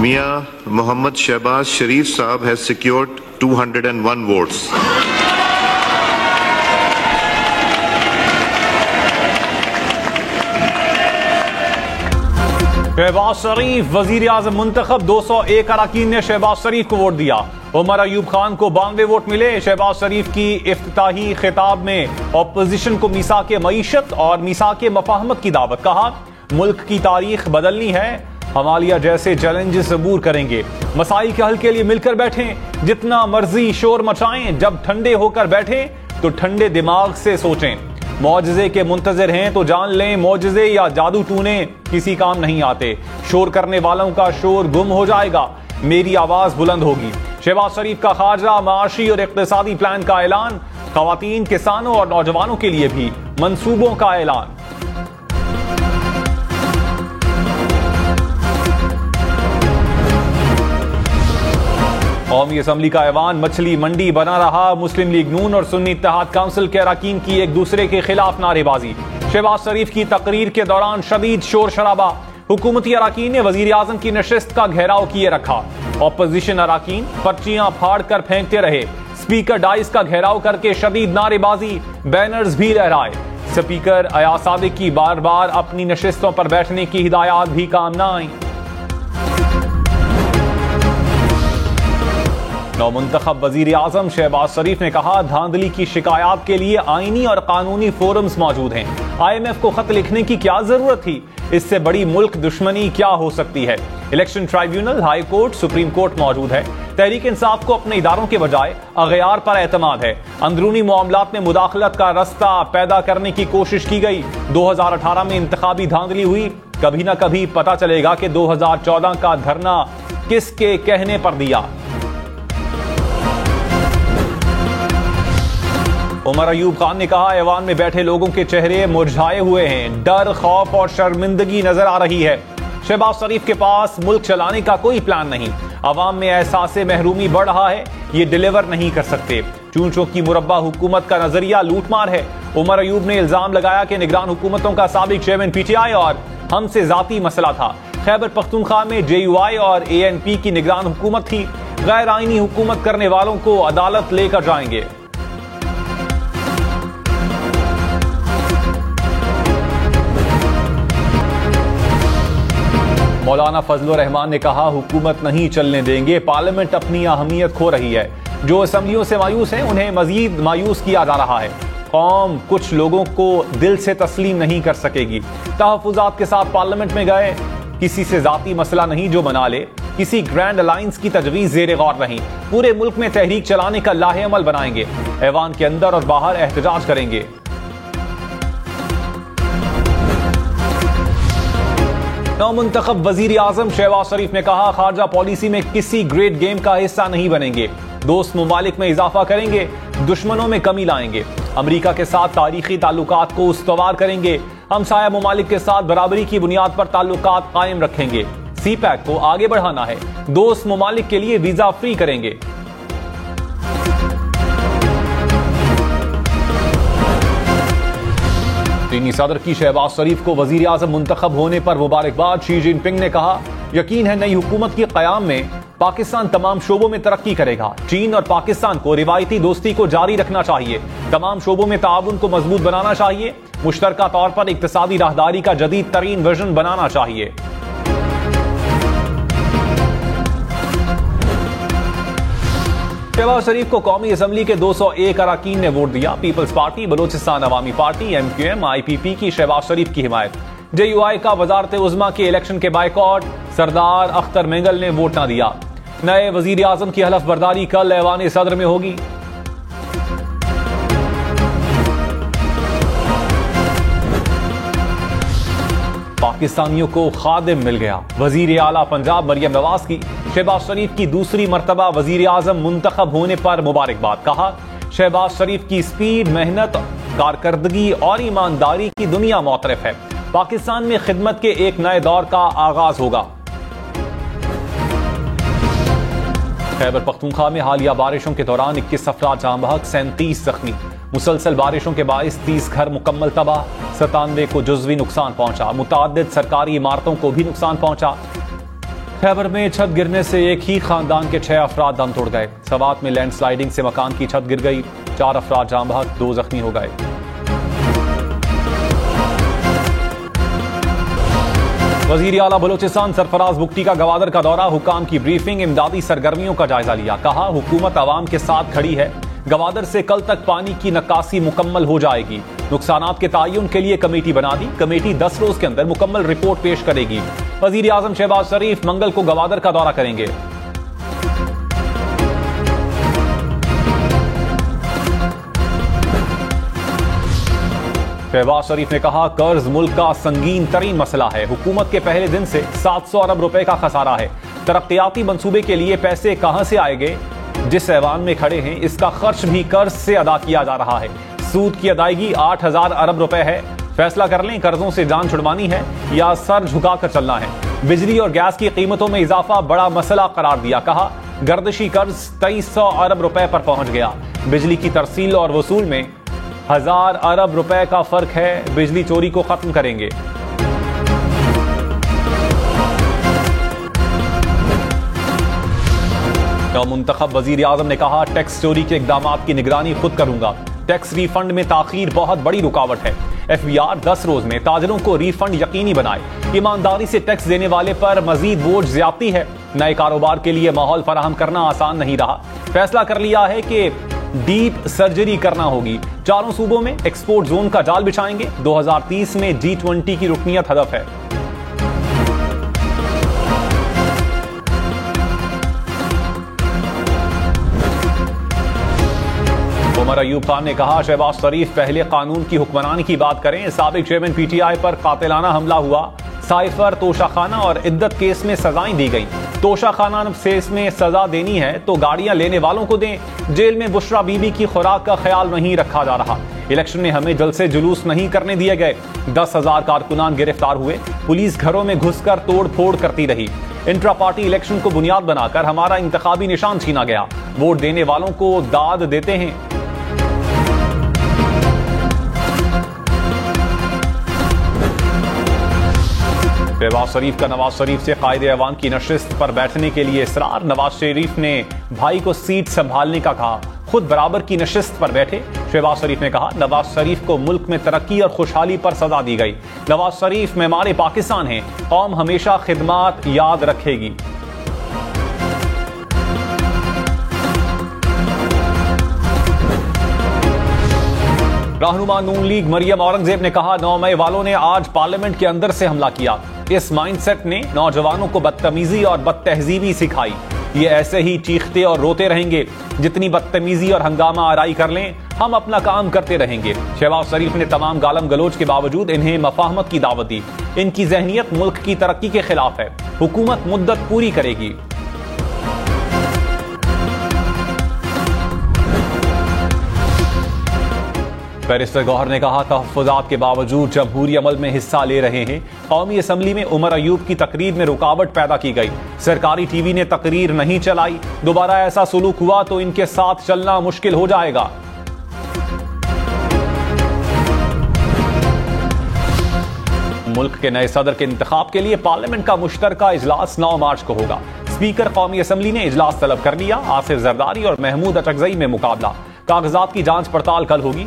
Mia Mohammad Shehbaz Sharif Saab has secured 201 votes. Shahbaz शरीफ वजीर आजम मुंतखब 201 अरकान ने शहबाज शरीफ को वोट दिया। उमर अयूब खान को 92 वोट मिले। शहबाज शरीफ की इफ्तिताही खिताब में ऑपोजिशन को मीसाके मईशत और मीसाके मफाहमत की दावत। कहा, मुल्क की तारीख बदलनी है, हमालिया जैसे चैलेंजेस अबूर करेंगे। मसाइल के हल के लिए मिलकर बैठें, जितना मर्जी शोर मचाएं, जब ठंडे होकर बैठें तो ठंडे दिमाग से सोचें। मौजज़े के मुंतज़िर हैं तो जान लें, मौजज़े या जादू टूने किसी काम नहीं आते। शोर करने वालों का शोर गुम हो जाएगा, मेरी आवाज बुलंद होगी। शहबाज शरीफ का खारजा, माशी और इक़्तिसादी प्लान का ऐलान। ख़वातीन, किसानों और नौजवानों के लिए भी मंसूबों का ऐलान। कौमी असम्बली का ऐवान मछली मंडी बना रहा। मुस्लिम लीग नून और सुन्नी इत्तेहाद काउंसिल के अरकान की एक दूसरे के खिलाफ नारेबाजी। शहबाज शरीफ की तकरीर के दौरान शदीद शोर शराबा। हुकूमती अरकान ने वजीर आजम की नशिस्त का घेराव किए रखा। ऑपोजिशन अरकान पर्चियां फाड़ कर फेंकते रहे। स्पीकर डाइस का घेराव करके शदीद नारेबाजी, बैनर्स भी लहराए। स्पीकर अयाज सादिक की बार बार अपनी नशिस्तों पर बैठने की हिदायत भी काम न आई। नौमुंतखब वजीर आजम शहबाज शरीफ ने कहा, धांधली की शिकायत के लिए आईनी और कानूनी फोरम्स मौजूद हैं। IMF को खत लिखने की क्या जरूरत थी? इससे बड़ी मुल्क दुश्मनी क्या हो सकती है? Election tribunal, high court, supreme court मौजूद है। तहरीक इंसाफ को अपने इदारों के बजाय अगयार पर एतमाद है। अंदरूनी मामलात में मुदाखलत का रास्ता पैदा करने की कोशिश की गई। 2018 में इंतखाबी धांधली हुई। कभी न कभी पता चलेगा कि 2014 का धरना किसके कहने पर दिया। उमर अयूब खान ने कहा, ऐवान में बैठे लोगों के चेहरे मुरझाए हुए हैं, डर, खौफ और शर्मिंदगी नजर आ रही है। शहबाज शरीफ के पास मुल्क चलाने का कोई प्लान नहीं। अवाम में एहसास महरूमी बढ़ रहा है, ये डिलीवर नहीं कर सकते। चूंचों की मुरब्बा हुकूमत का नजरिया लूटमार है। उमर अयूब ने इल्जाम लगाया कि निगरान हुकूमतों का साबिक चेयरमैन PTI और हमसे जाती मसला था। खैबर पख्तूनख्वा में JUI और ANP की निगरान हुकूमत थी। गैर आईनी हुकूमत करने वालों को अदालत लेकर जाएंगे। मौलाना फजलुर रहमान ने कहा, हुकूमत नहीं चलने देंगे, पार्लियामेंट अपनी अहमियत खो रही है। जो असम्बलियों से मायूस हैं उन्हें मजीद मायूस किया जा रहा है। कौम कुछ लोगों को दिल से तस्लीम नहीं कर सकेगी। तहफ़्फ़ुज़ात के साथ पार्लियामेंट में गए, किसी से जाती मसला नहीं जो बना ले। किसी ग्रैंड अलायंस की तजवीज़ ज़ेरे गौर नहीं। पूरे मुल्क में तहरीक चलाने का लाहे अमल बनाएंगे। ऐवान के अंदर और बाहर एहतजाज करेंगे। नौमुंतखब वजीर आजम शहबाज शरीफ ने कहा, खारजा पॉलिसी में किसी ग्रेट गेम का हिस्सा नहीं बनेंगे। दोस्त ममालिक में इजाफा करेंगे, दुश्मनों में कमी लाएंगे। अमरीका के साथ तारीखी ताल्लुकात को उस्तवार करेंगे। हमसाया ममालिक के साथ बराबरी की बुनियाद पर ताल्लुकात कायम रखेंगे। CPEC को आगे बढ़ाना है। दोस्त ममालिक के लिए वीजा फ्री करेंगे। चीनी सदर की शहबाज शरीफ को वजीर आजम मुंतखब होने पर मुबारकबाद। शी जिनपिंग ने कहा, यकीन है नई हुकूमत के क़याम में पाकिस्तान तमाम शोबों में तरक्की करेगा। चीन और पाकिस्तान को रिवायती दोस्ती को जारी रखना चाहिए। तमाम शोबों में ताउन को मजबूत बनाना चाहिए। मुश्तरका तौर पर इक्तिसादी राहदारी का जदीद तरीन विजन बनाना चाहिए। शहबाज शरीफ को कौमी असम्बली के 201 अरकान ने वोट दिया। पीपल्स पार्टी, बलोचिस्तान अवामी पार्टी, MQM, IPP की शहबाज शरीफ की हिमायत। JUI का वजारत उज़्मा के इलेक्शन के बायकॉट। सरदार अख्तर मेंगल ने वोट न दिया। नए वजीर आजम की हलफ बर्दारी कल ऐवान सदर में होगी। पाकिस्तानियों को खादिम मिल गया। वजीर आला पंजाब मरियम नवाज की शहबाज शरीफ की दूसरी मरतबा वजीर आजम मुंतखब होने पर मुबारकबाद। कहा, शहबाज शरीफ की स्पीड, मेहनत, कारकर्दगी और ईमानदारी की दुनिया मोतरफ है। पाकिस्तान में खिदमत के एक नए दौर का आगाज होगा। खैबर पख्तूनख्वा में हालिया बारिशों के दौरान 21 अफराद जाँ बहक, 37 जख्मी। मुसलसल बारिशों के बाइस 30 घर मुकम्मल तबाह, 97 को जुज़वी नुकसान पहुंचा। मुताद्दिद सरकारी इमारतों को भी नुकसान पहुंचा। खैबर में छत गिरने से एक ही खानदान के 6 अफराद दम तोड़ गए। सवात में लैंडस्लाइडिंग से मकान की छत गिर गई, 4 अफराद जान बहक, 2 जख्मी हो गए। वजीर आला बलोचिस्तान सरफराज बुगटी का गवादर का दौरा, हुकाम की ब्रीफिंग, इमदादी सरगर्मियों का जायजा लिया। कहा हुकूमत आवाम के साथ खड़ी है, गवादर से कल तक पानी की नक्कासी मुकम्मल हो जाएगी। नुकसानात के तायुन के लिए कमेटी बना दी, कमेटी 10 रोज के अंदर मुकम्मल रिपोर्ट पेश करेगी। वजीर आजम शहबाज शरीफ मंगल को गवादर का दौरा करेंगे। शहबाज शरीफ ने कहा कर्ज मुल्क का संगीन तरीन मसला है, हुकूमत के पहले दिन से 700 अरब रुपए का खसारा है। तरक्याती मंसूबे के लिए पैसे कहां से आएंगे? जिस ऐवान में खड़े हैं इसका खर्च भी कर्ज से अदा किया जा रहा है। सूद की अदायगी 8000 अरब रुपए है। फैसला कर लें कर्जों से जान छुड़वानी है या सर झुकाकर चलना है। बिजली और गैस की कीमतों में इजाफा बड़ा मसला करार दिया। कहा गर्दिशी कर्ज 2300 अरब रुपए पर पहुंच गया। बिजली की तरसील और वसूल में 1000 अरब रुपए का फर्क है। बिजली चोरी को खत्म करेंगे। मुंतखब वजीर आजम ने कहा टैक्स चोरी के इकदामात की निगरानी खुद करूंगा। टैक्स रिफंड में ताखीर बहुत बड़ी रुकावट है। FBR 10 रोज में ताजरों को रिफंड यकीनी बनाए। ईमानदारी से टैक्स देने वाले पर मजीद बोझ ज्यादती है। नए कारोबार के लिए माहौल फराहम करना आसान नहीं रहा। फैसला कर लिया है कि डीप सर्जरी करना होगी। चारों सूबों में एक्सपोर्ट जोन का जाल बिछाएंगे। 2030 में G20 की रुकनीत हदफ है। उमर अयूब खान ने कहा शहबाज शरीफ पहले कानून की हुक्मरानी की बात करें। साबिक चेयरमैन PTI पर कातिलाना हमला हुआ। साइफर, तोशाखाना और इद्दत केस में सजाएं दी गई। तोशाखाना केस में सजा देनी है तो गाड़ियां लेने वालों को दें। जेल में बुशरा बीबी की खुराक का ख्याल नहीं रखा जा रहा। इलेक्शन में हमें जलसे जुलूस नहीं करने दिए गए। 10,000 कारकुनान गिरफ्तार हुए। पुलिस घरों में घुसकर तोड़ फोड़ करती रही। इंट्रा पार्टी इलेक्शन को बुनियाद बनाकर हमारा इंतखाबी निशान छीना गया। वोट देने वालों को दाद देते हैं। शहबाज शरीफ का नवाज शरीफ से कायदे अवाम की नशिस्त पर बैठने के लिए इसरार। नवाज शरीफ ने भाई को सीट संभालने का कहा, खुद बराबर की नशिस्त पर बैठे। शहबाज शरीफ ने कहा नवाज शरीफ को मुल्क में तरक्की और खुशहाली पर सजा दी गई। नवाज शरीफ मेमारे पाकिस्तान हैं, कौम हमेशा खिदमात याद रखेगी। रहनुमा नून लीग मरियम औरंगजेब ने कहा 9 मई वालों ने आज पार्लियामेंट के अंदर से हमला किया। इस माइंडसेट ने नौजवानों को बदतमीजी और बदतहजीबी सिखाई। ये ऐसे ही चीखते और रोते रहेंगे। जितनी बदतमीजी और हंगामा आराई कर लें हम अपना काम करते रहेंगे। शहबाज शरीफ ने तमाम गालम गलोच के बावजूद इन्हें मफाहमत की दावत दी। इनकी जहनियत मुल्क की तरक्की के खिलाफ है। हुकूमत मुद्दत पूरी करेगी। बैरिस्टर गौहर ने कहा तहफ़्फ़ुज़ात के बावजूद जमहूरी अमल में हिस्सा ले रहे हैं। कौमी असम्बली में उमर अयूब की तकरीर में रुकावट पैदा की गई। सरकारी टीवी ने तकरीर नहीं चलाई। दोबारा ऐसा सुलूक हुआ तो इनके साथ चलना मुश्किल हो जाएगा। मुल्क के नए सदर के इंतखाब के लिए पार्लियामेंट का मुश्तरका इजलास 9 मार्च को होगा। स्पीकर कौमी असम्बली ने इजलास तलब कर लिया। आसिफ जरदारी और महमूद अचकजई में मुकाबला। कागजात की जांच पड़ताल कल होगी।